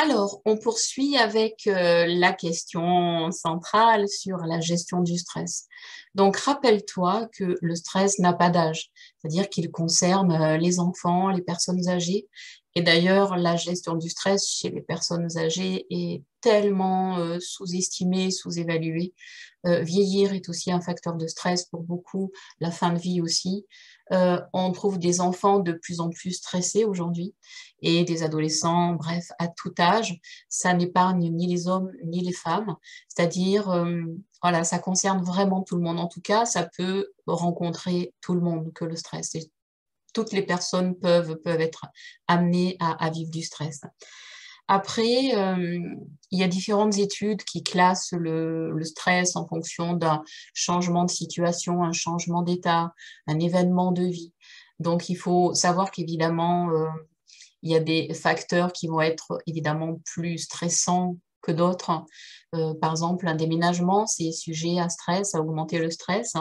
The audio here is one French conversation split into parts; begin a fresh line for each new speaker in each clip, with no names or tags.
Alors, on poursuit avec la question centrale sur la gestion du stress. Donc, rappelle-toi que le stress n'a pas d'âge, c'est-à-dire qu'il concerne les enfants, les personnes âgées. Et d'ailleurs, la gestion du stress chez les personnes âgées est tellement sous-estimée, sous-évaluée. Vieillir est aussi un facteur de stress pour beaucoup, la fin de vie aussi. On trouve des enfants de plus en plus stressés aujourd'hui et des adolescents, bref, à tout âge. Ça n'épargne ni les hommes ni les femmes. C'est-à-dire, voilà, ça concerne vraiment tout le monde. En tout cas, ça peut rencontrer tout le monde que le stress. Et toutes les personnes peuvent être amenées à vivre du stress. Après, il y a différentes études qui classent le stress en fonction d'un changement de situation, un changement d'état, un événement de vie. Donc, il faut savoir qu'évidemment, il y a des facteurs qui vont être évidemment plus stressants que d'autres. Par exemple, un déménagement, c'est sujet à stress, à augmenter le stress.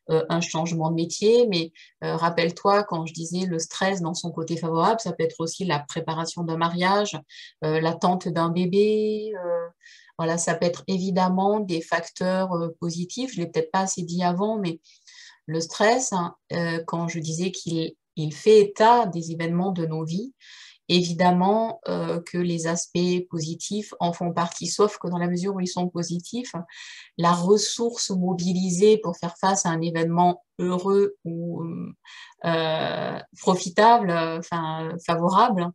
Un changement de métier, mais rappelle-toi, quand je disais le stress dans son côté favorable, ça peut être aussi la préparation d'un mariage, l'attente d'un bébé. Voilà, ça peut être évidemment des facteurs positifs. Je l'ai peut-être pas assez dit avant, mais le stress, hein, quand je disais qu'il fait état des événements de nos vies, évidemment que les aspects positifs en font partie, sauf que dans la mesure où ils sont positifs, la ressource mobilisée pour faire face à un événement heureux ou profitable, enfin favorable,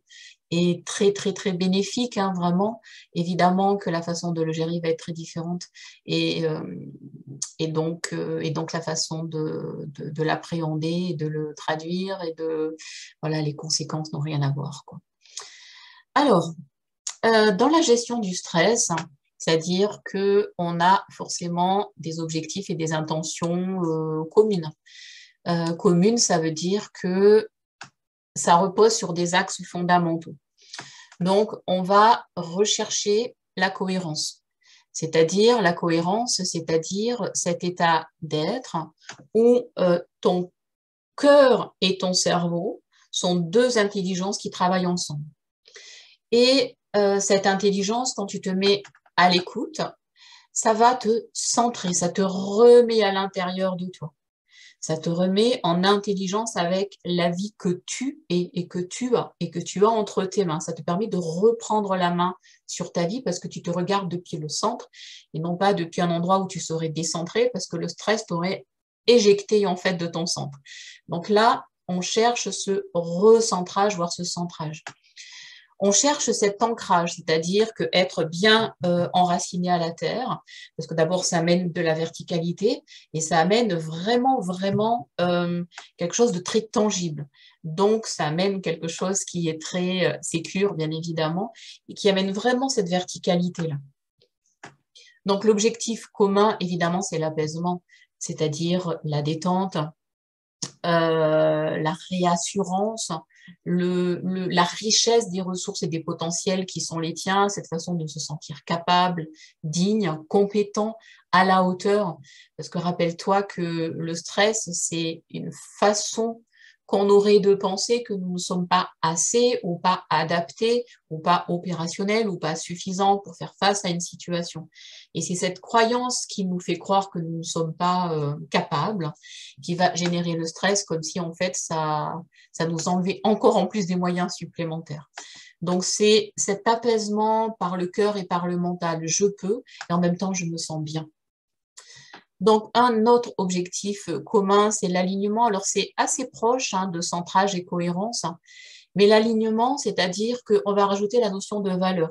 est très très très bénéfique, hein, vraiment. Évidemment que la façon de le gérer va être très différente et, euh, et donc la façon de l'appréhender, de le traduire et de voilà, les conséquences n'ont rien à voir, quoi. Alors, dans la gestion du stress, c'est-à-dire qu'on a forcément des objectifs et des intentions communes. Communes, ça veut dire que ça repose sur des axes fondamentaux. Donc, on va rechercher la cohérence, c'est-à-dire la cohérence, c'est-à-dire cet état d'être où ton cœur et ton cerveau sont deux intelligences qui travaillent ensemble. Et cette intelligence, quand tu te mets à l'écoute, ça va te centrer, ça te remet à l'intérieur de toi. Ça te remet en intelligence avec la vie que tu es et que tu as entre tes mains. Ça te permet de reprendre la main sur ta vie parce que tu te regardes depuis le centre et non pas depuis un endroit où tu serais décentré parce que le stress t'aurait éjecté en fait de ton centre. Donc là, on cherche ce recentrage, voire ce centrage. On cherche cet ancrage, c'est-à-dire que être bien enraciné à la terre, parce que d'abord ça amène de la verticalité et ça amène vraiment, vraiment quelque chose de très tangible. Donc ça amène quelque chose qui est très sécure, bien évidemment, et qui amène vraiment cette verticalité-là. Donc l'objectif commun, évidemment, c'est l'apaisement, c'est-à-dire la détente, la réassurance, la richesse des ressources et des potentiels qui sont les tiens, cette façon de se sentir capable, digne, compétent, à la hauteur. Parce que rappelle-toi que le stress, c'est une façon qu'on aurait de penser que nous ne sommes pas assez ou pas adaptés ou pas opérationnels ou pas suffisants pour faire face à une situation. Et c'est cette croyance qui nous fait croire que nous ne sommes pas capables qui va générer le stress comme si en fait ça nous enlevait encore en plus des moyens supplémentaires. Donc c'est cet apaisement par le cœur et par le mental, je peux, et en même temps je me sens bien. Donc, un autre objectif commun, c'est l'alignement. Alors, c'est assez proche hein, de centrage et cohérence, hein, mais l'alignement, c'est-à-dire qu'on va rajouter la notion de valeur.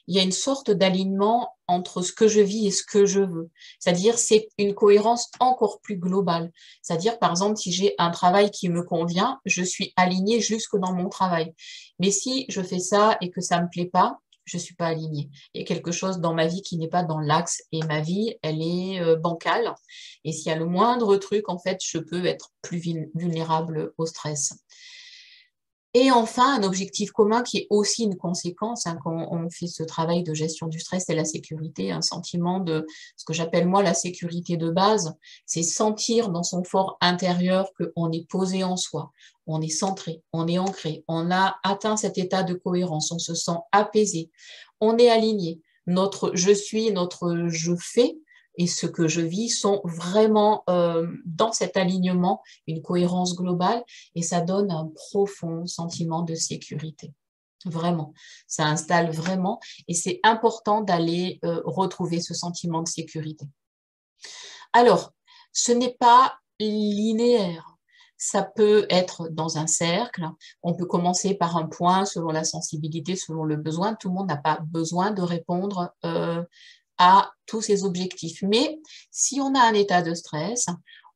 Il y a une sorte d'alignement entre ce que je vis et ce que je veux. C'est-à-dire, c'est une cohérence encore plus globale. C'est-à-dire, par exemple, si j'ai un travail qui me convient, je suis alignée jusque dans mon travail. Mais si je fais ça et que ça me plaît pas, je suis pas alignée. Il y a quelque chose dans ma vie qui n'est pas dans l'axe et ma vie, elle est bancale. Et s'il y a le moindre truc, en fait, je peux être plus vulnérable au stress. Et enfin, un objectif commun qui est aussi une conséquence quand on fait ce travail de gestion du stress, c'est la sécurité, un sentiment de ce que j'appelle moi la sécurité de base, c'est sentir dans son fort intérieur qu'on est posé en soi, on est centré, on est ancré, on a atteint cet état de cohérence, on se sent apaisé, on est aligné. Notre je suis, notre je fais et ce que je vis sont vraiment dans cet alignement, une cohérence globale et ça donne un profond sentiment de sécurité. Vraiment, ça installe vraiment et c'est important d'aller retrouver ce sentiment de sécurité. Alors, ce n'est pas linéaire. Ça peut être dans un cercle. On peut commencer par un point selon la sensibilité, selon le besoin. Tout le monde n'a pas besoin de répondre à tous ces objectifs. Mais si on a un état de stress,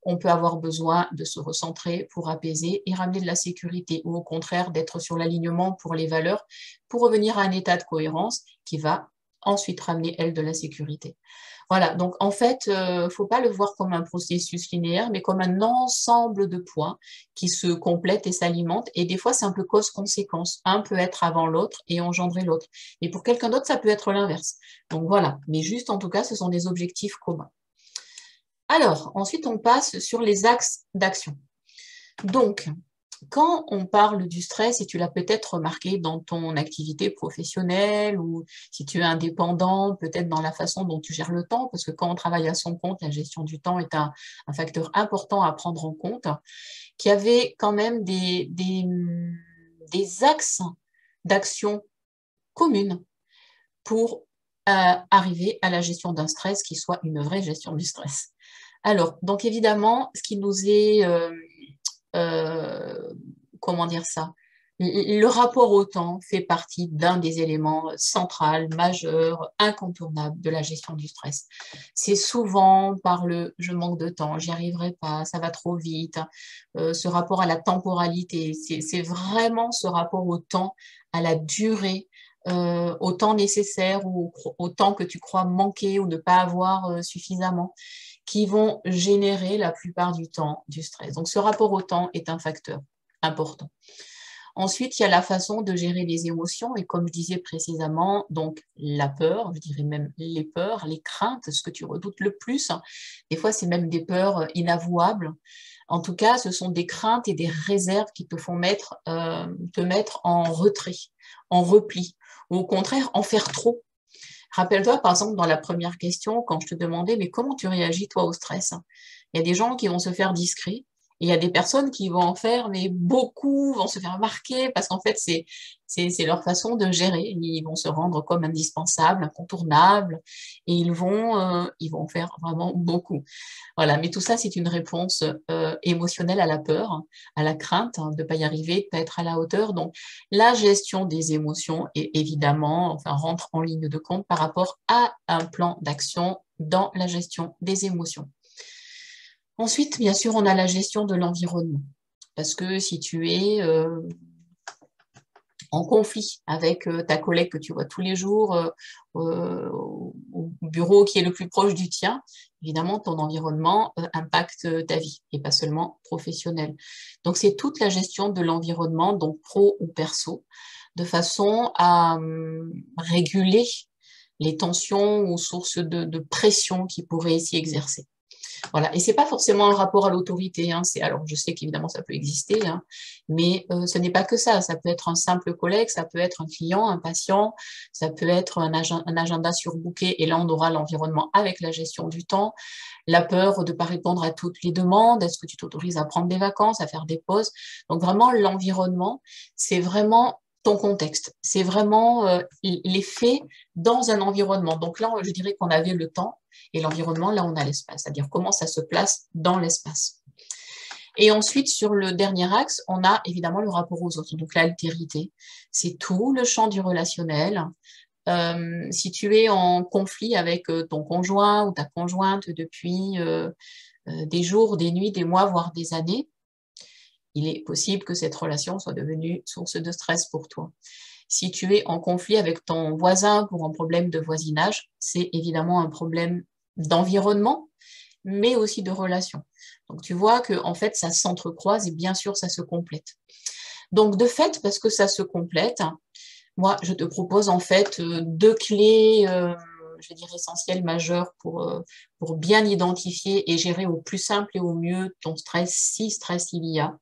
on peut avoir besoin de se recentrer pour apaiser et ramener de la sécurité ou au contraire d'être sur l'alignement pour les valeurs pour revenir à un état de cohérence qui va ensuite ramener, elle, de la sécurité. Voilà, donc en fait, faut pas le voir comme un processus linéaire, mais comme un ensemble de points qui se complètent et s'alimentent. Et des fois, c'est un peu cause-conséquence. Un peut être avant l'autre et engendrer l'autre. Et pour quelqu'un d'autre, ça peut être l'inverse. Donc voilà, mais juste en tout cas, ce sont des objectifs communs. Alors, ensuite, on passe sur les axes d'action. Donc, quand on parle du stress, et tu l'as peut-être remarqué dans ton activité professionnelle ou si tu es indépendant, peut-être dans la façon dont tu gères le temps, parce que quand on travaille à son compte, la gestion du temps est un facteur important à prendre en compte, qu'il y avait quand même des axes d'action communes pour arriver à la gestion d'un stress qui soit une vraie gestion du stress. Alors, donc évidemment, ce qui nous est comment dire ça? Le rapport au temps fait partie d'un des éléments centraux, majeurs, incontournables de la gestion du stress. C'est souvent par le je manque de temps, j'y arriverai pas, ça va trop vite. Ce rapport à la temporalité, c'est vraiment ce rapport au temps, à la durée, au temps nécessaire ou au temps que tu crois manquer ou ne pas avoir suffisamment qui vont générer la plupart du temps du stress. Donc, ce rapport au temps est un facteur important. Ensuite, il y a la façon de gérer les émotions et comme je disais précédemment, donc la peur, je dirais même les peurs, les craintes, ce que tu redoutes le plus. Des fois, c'est même des peurs inavouables. En tout cas, ce sont des craintes et des réserves qui te font te mettre en retrait, en repli, ou au contraire, en faire trop. Rappelle-toi, par exemple, dans la première question, quand je te demandais, mais comment tu réagis, toi, au stress? Il y a des gens qui vont se faire discrets, et il y a des personnes qui vont en faire, mais beaucoup vont se faire marquer, parce qu'en fait, c'est leur façon de gérer. Ils vont se rendre comme indispensables, incontournables, et ils vont faire vraiment beaucoup. Voilà, mais tout ça, c'est une réponse émotionnelle à la peur, à la crainte de ne pas y arriver, de ne pas être à la hauteur. Donc, la gestion des émotions est évidemment, enfin, rentre en ligne de compte par rapport à un plan d'action dans la gestion des émotions. Ensuite, bien sûr, on a la gestion de l'environnement. Parce que si tu es en conflit avec ta collègue que tu vois tous les jours au bureau qui est le plus proche du tien, évidemment, ton environnement impacte ta vie et pas seulement professionnelle. Donc, c'est toute la gestion de l'environnement, donc pro ou perso, de façon à réguler les tensions ou sources de pression qui pourraient s'y exercer. Voilà. Et c'est pas forcément un rapport à l'autorité. Hein. Alors, je sais qu'évidemment, ça peut exister, hein, mais ce n'est pas que ça. Ça peut être un simple collègue, ça peut être un client, un patient, ça peut être un agenda surbooké. Et là, on aura l'environnement avec la gestion du temps, la peur de ne pas répondre à toutes les demandes. Est-ce que tu t'autorises à prendre des vacances, à faire des pauses? Donc, vraiment, l'environnement, c'est vraiment ton contexte. C'est vraiment les faits dans un environnement. Donc là, je dirais qu'on avait le temps et l'environnement, là, on a l'espace, c'est-à-dire comment ça se place dans l'espace. Et ensuite, sur le dernier axe, on a évidemment le rapport aux autres, donc l'altérité. C'est tout le champ du relationnel. Si tu es en conflit avec ton conjoint ou ta conjointe depuis des jours, des nuits, des mois, voire des années, il est possible que cette relation soit devenue source de stress pour toi. Si tu es en conflit avec ton voisin pour un problème de voisinage, c'est évidemment un problème d'environnement, mais aussi de relation. Donc tu vois que en fait ça s'entrecroise et bien sûr ça se complète. Donc, de fait, parce que ça se complète, moi, je te propose en fait deux clés, je vais dire essentielles, majeures pour bien identifier et gérer au plus simple et au mieux ton stress, si stress il y a.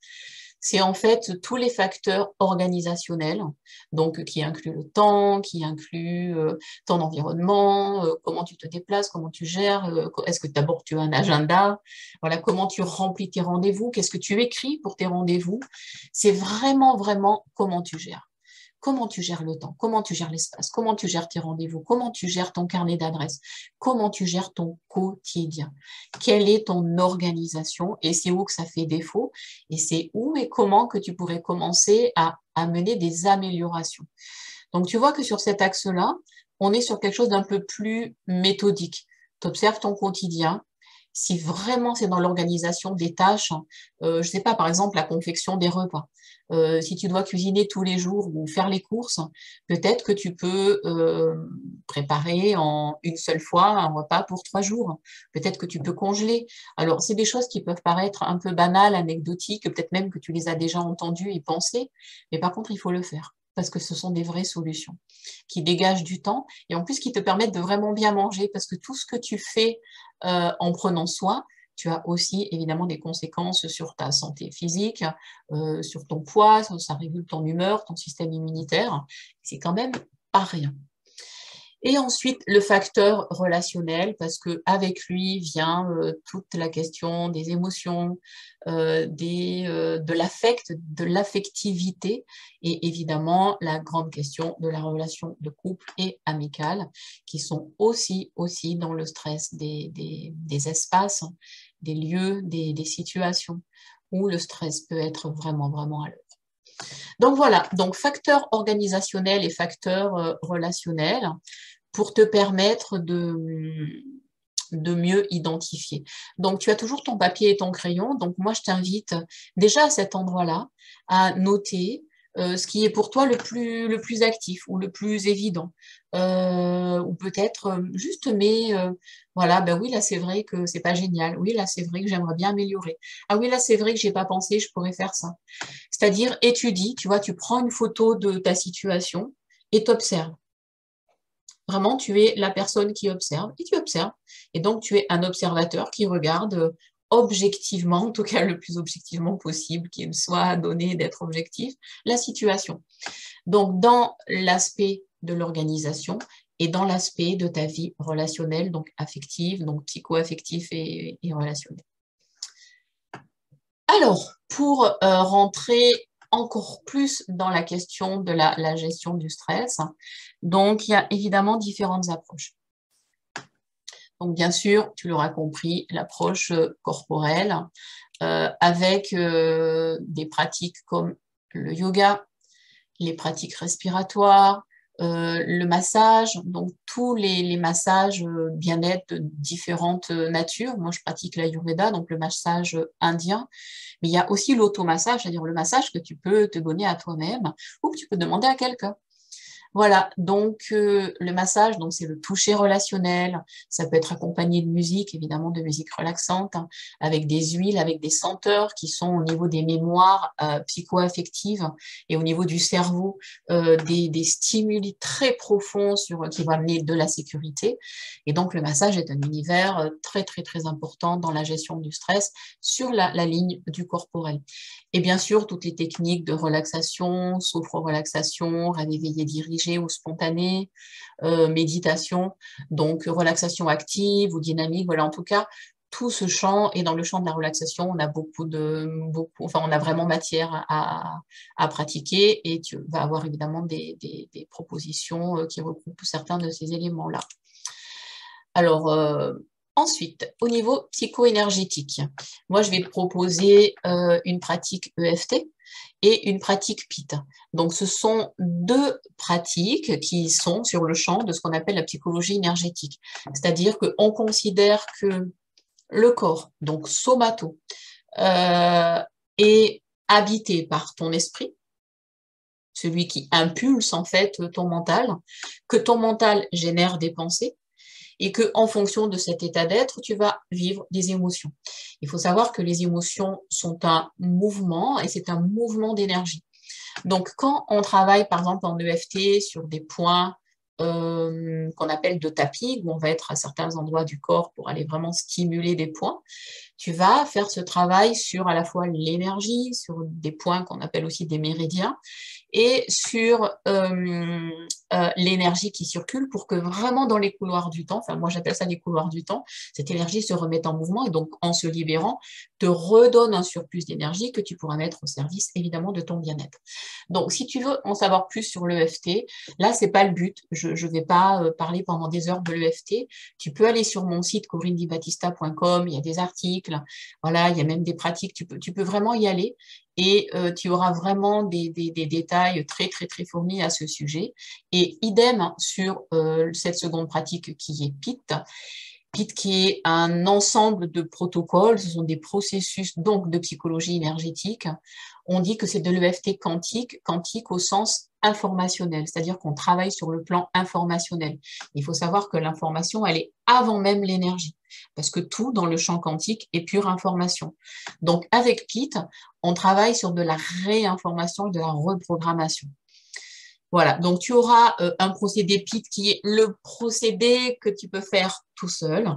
C'est en fait tous les facteurs organisationnels, donc qui incluent le temps, qui incluent ton environnement, comment tu te déplaces, comment tu gères, est-ce que d'abord tu as un agenda, voilà, comment tu remplis tes rendez-vous, qu'est-ce que tu écris pour tes rendez-vous. C'est vraiment, vraiment comment tu gères. Comment tu gères le temps, comment tu gères l'espace, comment tu gères tes rendez-vous, comment tu gères ton carnet d'adresses, comment tu gères ton quotidien, quelle est ton organisation et c'est où que ça fait défaut et c'est où et comment que tu pourrais commencer à mener des améliorations. Donc tu vois que sur cet axe-là, on est sur quelque chose d'un peu plus méthodique. Tu observes ton quotidien. Si vraiment c'est dans l'organisation des tâches, je ne sais pas, par exemple la confection des repas. Si tu dois cuisiner tous les jours ou faire les courses, peut-être que tu peux préparer en une seule fois un repas pour 3 jours. Peut-être que tu peux congeler. Alors, c'est des choses qui peuvent paraître un peu banales, anecdotiques, peut-être même que tu les as déjà entendues et pensées, mais par contre, il faut le faire parce que ce sont des vraies solutions qui dégagent du temps et en plus qui te permettent de vraiment bien manger parce que tout ce que tu fais en prenant soin, tu as aussi évidemment des conséquences sur ta santé physique, sur ton poids, ça régule ton humeur, ton système immunitaire. C'est quand même pas rien. Et ensuite, le facteur relationnel, parce que avec lui vient toute la question des émotions, de l'affect, de l'affectivité, et évidemment la grande question de la relation de couple et amicale, qui sont aussi dans le stress des espaces, des lieux, des situations, où le stress peut être vraiment, vraiment à l'œuvre. Donc voilà, donc facteur organisationnel et facteur relationnel pour te permettre de mieux identifier. Donc, tu as toujours ton papier et ton crayon. Donc, moi, je t'invite déjà à cet endroit-là à noter ce qui est pour toi le plus actif ou le plus évident. Ou peut-être juste, mais voilà, ben oui, là, c'est vrai que c'est pas génial. Oui, là, c'est vrai que j'aimerais bien améliorer. Ah oui, là, c'est vrai que j'ai pas pensé, je pourrais faire ça. C'est-à-dire, étudie, tu vois, tu prends une photo de ta situation et t'observes. Vraiment, tu es la personne qui observe et tu observes. Et donc, tu es un observateur qui regarde objectivement, en tout cas le plus objectivement possible, qu'il soit donné d'être objectif, la situation. Donc, dans l'aspect de l'organisation et dans l'aspect de ta vie relationnelle, donc affective, donc psycho-affectif et relationnel. Alors, pour rentrer encore plus dans la question de la gestion du stress, donc il y a évidemment différentes approches. Donc bien sûr, tu l'auras compris, l'approche corporelle avec des pratiques comme le yoga, les pratiques respiratoires, le massage, donc tous les massages bien-être de différentes natures. Moi, je pratique l'Ayurveda, donc le massage indien, mais il y a aussi l'automassage, c'est-à-dire le massage que tu peux te donner à toi-même ou que tu peux demander à quelqu'un. Voilà, donc le massage, donc c'est le toucher relationnel. Ça peut être accompagné de musique, évidemment de musique relaxante, hein, avec des huiles, avec des senteurs qui sont au niveau des mémoires psycho-affectives et au niveau du cerveau, des stimuli très profonds qui vont amener de la sécurité. Et donc le massage est un univers très très très important dans la gestion du stress sur la ligne du corporel. Et bien sûr, toutes les techniques de relaxation, sophro-relaxation, rêve éveillé dirigé ou spontané, méditation, donc relaxation active ou dynamique, voilà, en tout cas, tout ce champ, et dans le champ de la relaxation, on a enfin, on a vraiment matière à pratiquer, et tu vas avoir évidemment des propositions qui regroupent certains de ces éléments-là. Alors, ensuite, au niveau psycho-énergétique, moi, je vais te proposer une pratique EFT et une pratique PIT. Donc, ce sont deux pratiques qui sont sur le champ de ce qu'on appelle la psychologie énergétique. C'est-à-dire qu'on considère que le corps, donc somato, est habité par ton esprit, celui qui impulse en fait ton mental, que ton mental génère des pensées, et que en fonction de cet état d'être, tu vas vivre des émotions. Il faut savoir que les émotions sont un mouvement et c'est un mouvement d'énergie. Donc, quand on travaille, par exemple, en EFT sur des points qu'on appelle de tapis, où on va être à certains endroits du corps pour aller vraiment stimuler des points, tu vas faire ce travail sur à la fois l'énergie, sur des points qu'on appelle aussi des méridiens, et sur l'énergie qui circule pour que vraiment dans les couloirs du temps, enfin moi j'appelle ça les couloirs du temps, cette énergie se remette en mouvement et donc en se libérant, te redonne un surplus d'énergie que tu pourras mettre au service évidemment de ton bien-être. Donc si tu veux en savoir plus sur l'EFT, là c'est pas le but, je ne vais pas parler pendant des heures de l'EFT, tu peux aller sur mon site corinedibattista.com, il y a des articles, voilà, il y a même des pratiques, tu peux vraiment y aller et tu auras vraiment des détails très, très, très fournis à ce sujet. Et idem sur cette seconde pratique qui est PIT. PIT qui est un ensemble de protocoles, ce sont des processus donc de psychologie énergétique. On dit que c'est de l'EFT quantique, quantique au sens informationnel, c'est-à-dire qu'on travaille sur le plan informationnel. Il faut savoir que l'information, elle est avant même l'énergie, parce que tout dans le champ quantique est pure information. Donc avec PIT, on travaille sur de la réinformation et de la reprogrammation. Voilà, donc tu auras un procédé PIT qui est le procédé que tu peux faire tout seul.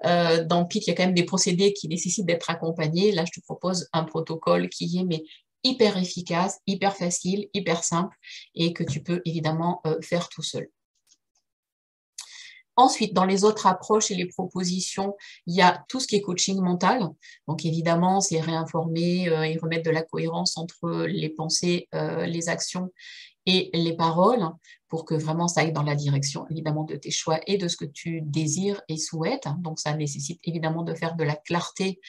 Dans PIT, il y a quand même des procédés qui nécessitent d'être accompagnés. Là, je te propose un protocole qui est mais hyper efficace, hyper facile, hyper simple et que tu peux évidemment faire tout seul. Ensuite, dans les autres approches et les propositions, il y a tout ce qui est coaching mental. Donc évidemment, c'est réinformer et remettre de la cohérence entre les pensées, les actions et les paroles pour que vraiment ça aille dans la direction évidemment de tes choix et de ce que tu désires et souhaites. Donc ça nécessite évidemment de faire de la clarté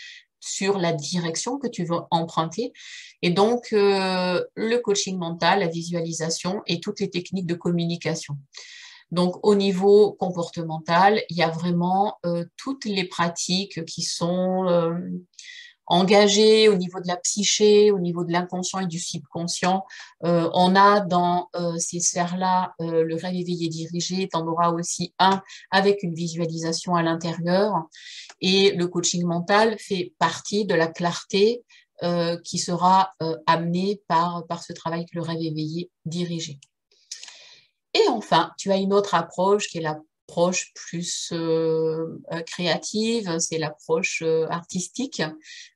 sur la direction que tu veux emprunter. Et donc le coaching mental, la visualisation et toutes les techniques de communication. Donc, au niveau comportemental, il y a vraiment toutes les pratiques qui sont engagées au niveau de la psyché, au niveau de l'inconscient et du subconscient. On a dans ces sphères-là le rêve éveillé dirigé, tu en auras aussi un avec une visualisation à l'intérieur. Et le coaching mental fait partie de la clarté qui sera amenée par ce travail avec le rêve éveillé dirigé. Et enfin, tu as une autre approche qui est l'approche plus créative, c'est l'approche artistique.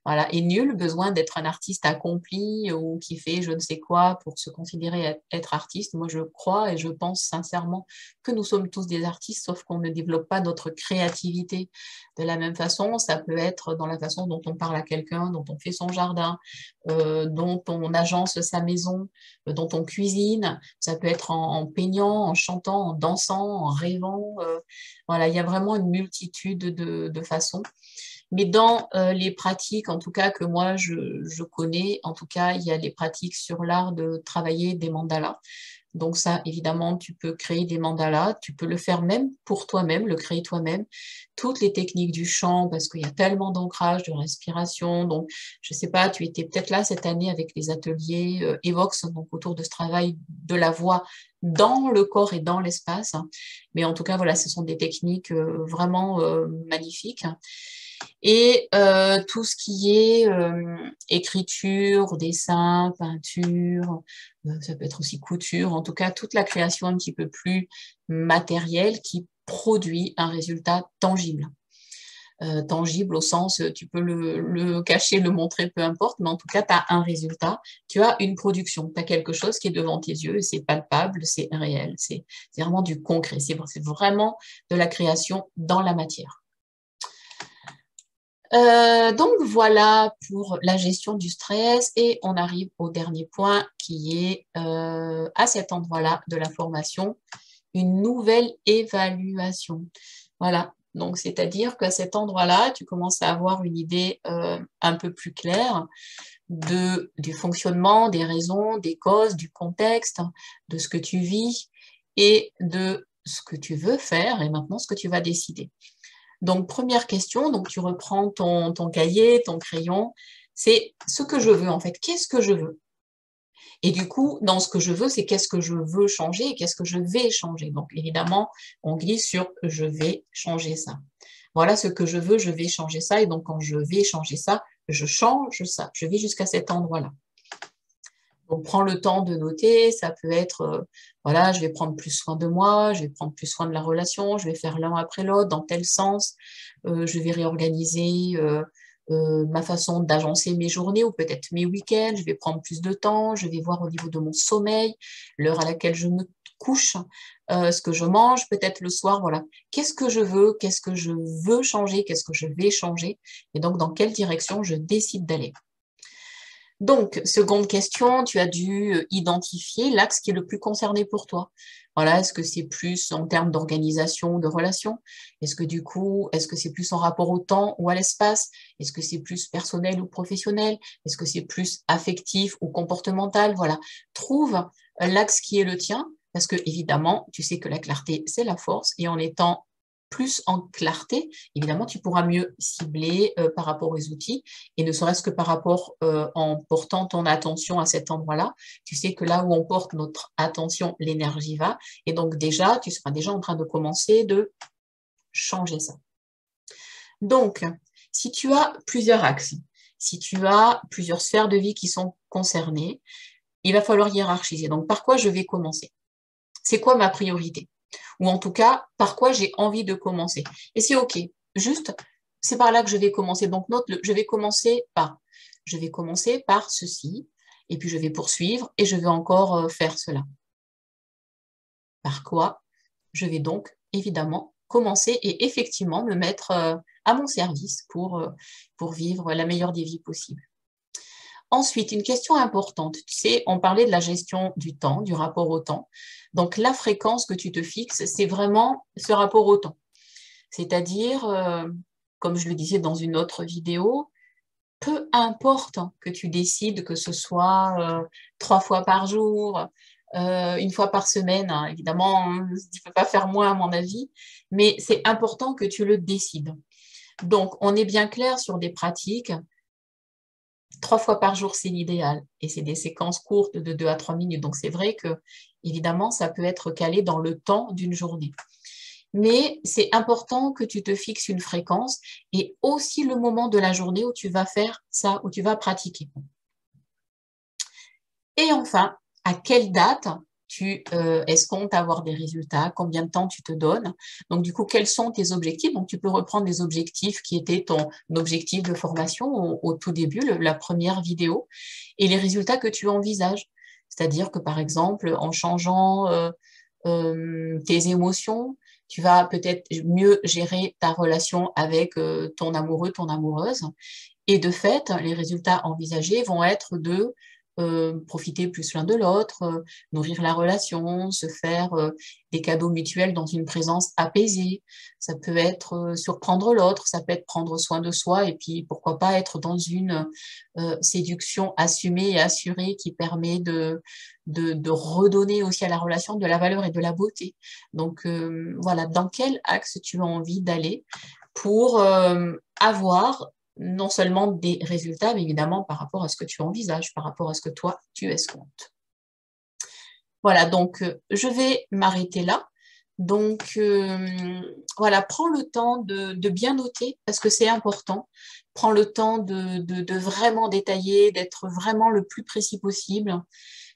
Voilà, et nul besoin d'être un artiste accompli ou qui fait je ne sais quoi pour se considérer être artiste. Moi, je crois et je pense sincèrement que nous sommes tous des artistes, sauf qu'on ne développe pas notre créativité de la même façon. Ça peut être dans la façon dont on parle à quelqu'un, dont on fait son jardin, dont on agence sa maison, dont on cuisine. Ça peut être en peignant, en chantant, en dansant, en rêvant. Voilà, il y a vraiment une multitude de façons. Mais dans les pratiques, en tout cas que moi je connais, en tout cas, il y a les pratiques sur l'art de travailler des mandalas. Donc ça, évidemment, tu peux créer des mandalas, tu peux le faire même pour toi-même, le créer toi-même. Toutes les techniques du chant, parce qu'il y a tellement d'ancrage, de respiration. Donc, je sais pas, tu étais peut-être là cette année avec les ateliers Evox, donc autour de ce travail de la voix dans le corps et dans l'espace. Mais en tout cas, voilà, ce sont des techniques vraiment magnifiques. Et tout ce qui est écriture, dessin, peinture, ça peut être aussi couture, en tout cas toute la création un petit peu plus matérielle qui produit un résultat tangible. Tangible au sens, tu peux le cacher, le montrer, peu importe, mais en tout cas, tu as un résultat, tu as une production, tu as quelque chose qui est devant tes yeux, c'est palpable, c'est réel, c'est vraiment du concret, c'est vraiment de la création dans la matière. Donc voilà pour la gestion du stress et on arrive au dernier point qui est à cet endroit-là de la formation, une nouvelle évaluation. Voilà, donc c'est-à-dire qu'à cet endroit-là, tu commences à avoir une idée un peu plus claire du fonctionnement, des raisons, des causes, du contexte, de ce que tu vis et de ce que tu veux faire et maintenant ce que tu vas décider. Donc, première question, donc tu reprends ton cahier, ton crayon, c'est ce que je veux en fait, qu'est-ce que je veux? Et du coup, dans ce que je veux, c'est qu'est-ce que je veux changer et qu'est-ce que je vais changer. Donc, évidemment, on glisse sur je vais changer ça. Voilà ce que je veux, je vais changer ça. Et donc, quand je vais changer ça, je change ça. Je vais jusqu'à cet endroit-là. Donc, prends le temps de noter, ça peut être, voilà, je vais prendre plus soin de moi, je vais prendre plus soin de la relation, je vais faire l'un après l'autre dans tel sens, je vais réorganiser ma façon d'agencer mes journées ou peut-être mes week-ends, je vais prendre plus de temps, je vais voir au niveau de mon sommeil, l'heure à laquelle je me couche, ce que je mange, peut-être le soir, voilà. Qu'est-ce que je veux changer, qu'est-ce que je vais changer, et donc dans quelle direction je décide d'aller. Donc, seconde question, tu as dû identifier l'axe qui est le plus concerné pour toi. Voilà, est-ce que c'est plus en termes d'organisation, de relation? Est-ce que du coup, est-ce que c'est plus en rapport au temps ou à l'espace? Est-ce que c'est plus personnel ou professionnel? Est-ce que c'est plus affectif ou comportemental? Voilà, trouve l'axe qui est le tien, parce que évidemment, tu sais que la clarté, c'est la force, et en étant plus en clarté, évidemment, tu pourras mieux cibler par rapport aux outils, et ne serait-ce que par rapport en portant ton attention à cet endroit-là, tu sais que là où on porte notre attention, l'énergie va, et donc déjà, tu seras déjà en train de commencer de changer ça. Donc, si tu as plusieurs axes, si tu as plusieurs sphères de vie qui sont concernées, il va falloir hiérarchiser. Donc, par quoi je vais commencer? C'est quoi ma priorité? Ou en tout cas, par quoi j'ai envie de commencer. Et c'est OK. Juste, c'est par là que je vais commencer. Donc, note, je vais commencer par ceci, et puis je vais poursuivre, et je vais encore faire cela. Par quoi je vais donc, évidemment, commencer et effectivement me mettre à mon service pour vivre la meilleure des vies possibles. Ensuite, une question importante, tu sais, on parlait de la gestion du temps, du rapport au temps. Donc, la fréquence que tu te fixes, c'est vraiment ce rapport au temps. C'est-à-dire, comme je le disais dans une autre vidéo, peu importe que tu décides que ce soit 3 fois par jour, 1 fois par semaine, hein, évidemment, tu ne peux pas faire moins à mon avis, mais c'est important que tu le décides. Donc, on est bien clair sur des pratiques. 3 fois par jour, c'est l'idéal. Et c'est des séquences courtes de 2 à 3 minutes. Donc, c'est vrai que, évidemment, ça peut être calé dans le temps d'une journée. Mais c'est important que tu te fixes une fréquence et aussi le moment de la journée où tu vas faire ça, où tu vas pratiquer. Et enfin, à quelle date tu escomptes avoir des résultats, combien de temps tu te donnes. Donc, du coup, quels sont tes objectifs? Donc, tu peux reprendre les objectifs qui étaient ton objectif de formation au tout début, la première vidéo, et les résultats que tu envisages. C'est-à-dire que, par exemple, en changeant tes émotions, tu vas peut-être mieux gérer ta relation avec ton amoureux, ton amoureuse. Et de fait, les résultats envisagés vont être de profiter plus l'un de l'autre, nourrir la relation, se faire des cadeaux mutuels dans une présence apaisée. Ça peut être surprendre l'autre, ça peut être prendre soin de soi et puis pourquoi pas être dans une séduction assumée et assurée qui permet de redonner aussi à la relation de la valeur et de la beauté. Donc voilà, dans quel axe tu as envie d'aller pour avoir non seulement des résultats, mais évidemment par rapport à ce que tu envisages, par rapport à ce que toi, tu escomptes. Voilà, donc je vais m'arrêter là. Donc voilà, prends le temps de bien noter parce que c'est important. Prends le temps de vraiment détailler, d'être vraiment le plus précis possible,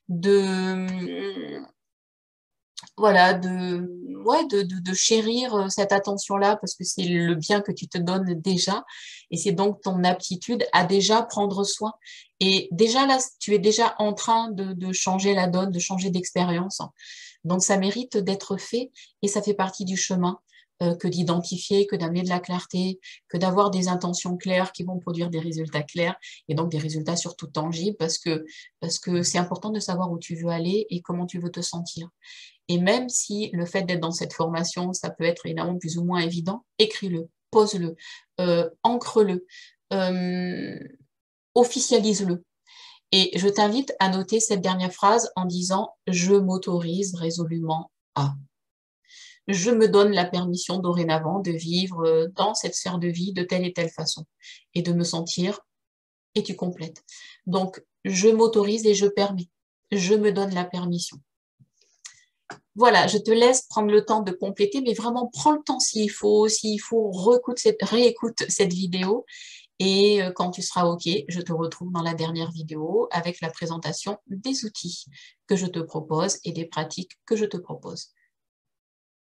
de voilà, de chérir cette attention-là parce que c'est le bien que tu te donnes déjà et c'est donc ton aptitude à déjà prendre soin. Et déjà là, tu es déjà en train de changer la donne, de changer d'expérience. Donc ça mérite d'être fait et ça fait partie du chemin que d'identifier, que d'amener de la clarté, que d'avoir des intentions claires qui vont produire des résultats clairs et donc des résultats surtout tangibles parce que c'est important de savoir où tu veux aller et comment tu veux te sentir. Et même si le fait d'être dans cette formation, ça peut être évidemment plus ou moins évident, écris-le, pose-le, ancre-le, officialise-le. Et je t'invite à noter cette dernière phrase en disant « Je m'autorise résolument à ». Je me donne la permission dorénavant de vivre dans cette sphère de vie de telle et telle façon et de me sentir, et tu complètes. Donc, je m'autorise et je permets. Je me donne la permission. Voilà, je te laisse prendre le temps de compléter, mais vraiment prends le temps s'il faut réécoute cette vidéo Et quand tu seras OK, je te retrouve dans la dernière vidéo avec la présentation des outils que je te propose et des pratiques que je te propose.